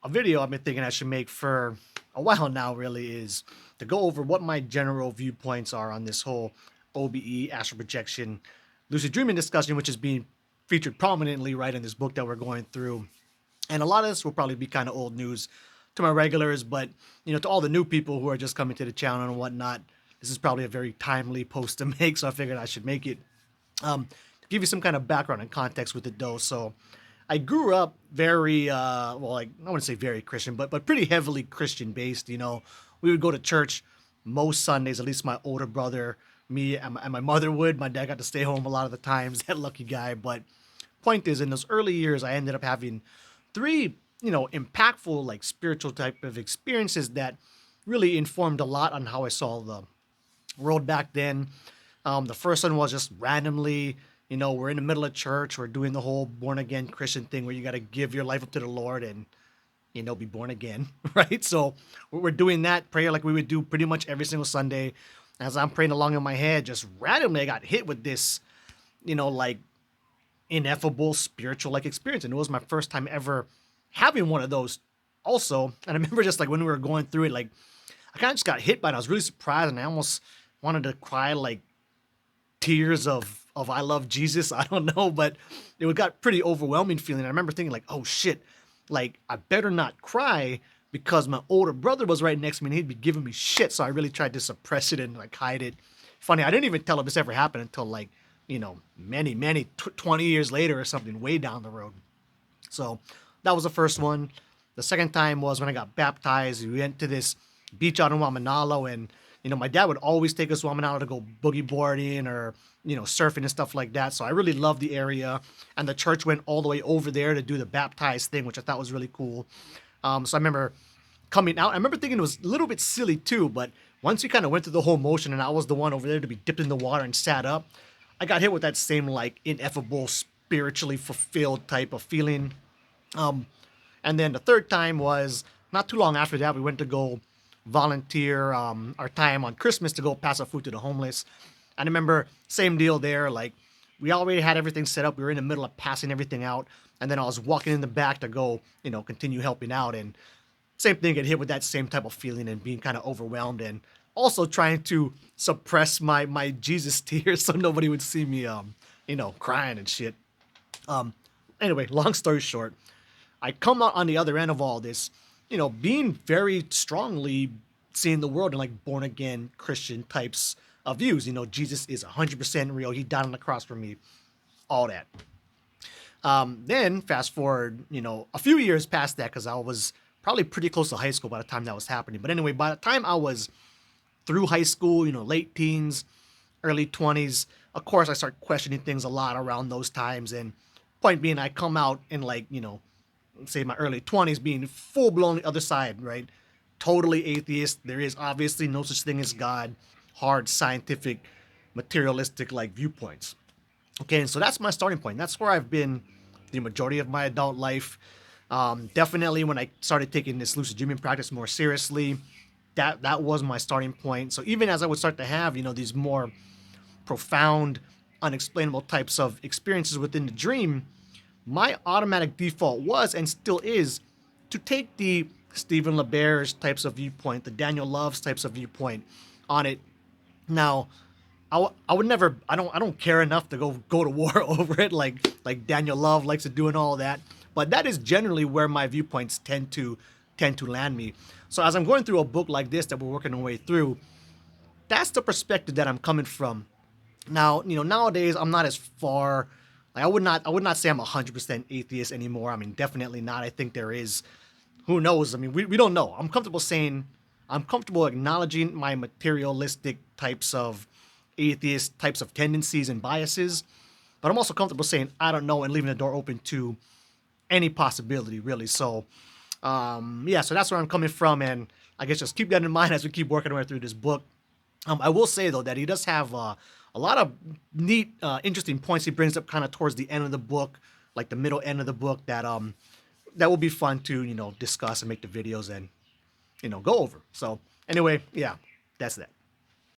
a video I've been thinking I should make for a while now really is to go over what my general viewpoints are on this whole OBE, Astral Projection, Lucid Dreaming discussion, which is being featured prominently right in this book that we're going through. And a lot of this will probably be kind of old news to my regulars, but to all the new people who are just coming to the channel and whatnot, this is probably a very timely post to make, so I figured I should make it. To give you some kind of background and context with it though, so I grew up very, like I wouldn't say very Christian, but pretty heavily Christian based. We would go to church most Sundays, at least my older brother, me, and my mother would. My dad got to stay home a lot of the times, that lucky guy. But point is, in those early years, I ended up having three, impactful, like spiritual type of experiences that really informed a lot on how I saw the world back then. The first one was just randomly, we're in the middle of church, we're doing the whole born again Christian thing where you got to give your life up to the Lord and, be born again, right? So we're doing that prayer like we would do pretty much every single Sunday. As I'm praying along in my head, just randomly I got hit with this, like ineffable spiritual like experience. And it was my first time ever having one of those also. And I remember just like when we were going through it, like I kind of just got hit by it. I was really surprised and I almost wanted to cry like tears of I love Jesus. I don't know, but it got pretty overwhelming feeling. I remember thinking like, oh shit, like I better not cry because my older brother was right next to me and he'd be giving me shit. So I really tried to suppress it and like hide it. Funny, I didn't even tell him this ever happened until like, many 20 years later or something way down the road. So that was the first one. The second time was when I got baptized. We went to this beach out in Wamanalo and my dad would always take us to Wamanalo to go boogie boarding or, surfing and stuff like that. So I really loved the area. And the church went all the way over there to do the baptized thing, which I thought was really cool. So I remember coming out. I remember thinking it was a little bit silly too, but once we kind of went through the whole motion and I was the one over there to be dipped in the water and sat up, I got hit with that same like ineffable, spiritually fulfilled type of feeling. And then the third time was not too long after that. We went to go volunteer our time on Christmas to go pass out food to the homeless. And I remember same deal there. Like we already had everything set up. We were in the middle of passing everything out. And then I was walking in the back to go, continue helping out. And same thing, get hit with that same type of feeling and being kind of overwhelmed and also trying to suppress my Jesus tears so nobody would see me, crying and shit. Anyway, long story short, I come out on the other end of all this, being very strongly seeing the world in like born again Christian types of views. Jesus is 100% real. He died on the cross for me, all that. Then fast forward, a few years past that, because I was probably pretty close to high school by the time that was happening. But anyway, by the time I was through high school, late teens, early 20s, of course, I start questioning things a lot around those times. And point being, I come out in like, say my early 20s being full-blown the other side, right? Totally atheist. There is obviously no such thing as God. Hard scientific, materialistic like viewpoints. Okay, and so that's my starting point. That's where I've been the majority of my adult life. Definitely when I started taking this lucid dreaming practice more seriously, that was my starting point. So even as I would start to have, these more profound, unexplainable types of experiences within the dream, my automatic default was and still is to take the Stephen LeBear's types of viewpoint, the Daniel Love's types of viewpoint on it. Now, I would never, I don't care enough to go to war over it like Daniel Love likes to do and all that. But that is generally where my viewpoints tend to land me. So as I'm going through a book like this that we're working our way through, that's the perspective that I'm coming from. Now, nowadays I'm not as far. Like I would not say I'm 100% atheist anymore. I mean, definitely not. I think there is, who knows? I mean, we don't know. I'm comfortable acknowledging my materialistic types of atheist types of tendencies and biases, but I'm also comfortable saying I don't know and leaving the door open to any possibility, really. So, so that's where I'm coming from, and I guess just keep that in mind as we keep working our way through this book. I will say though that he does have a lot of neat, interesting points he brings up kind of towards the end of the book, like the middle end of the book that will be fun to discuss and make the videos and go over. So anyway, yeah, that's that.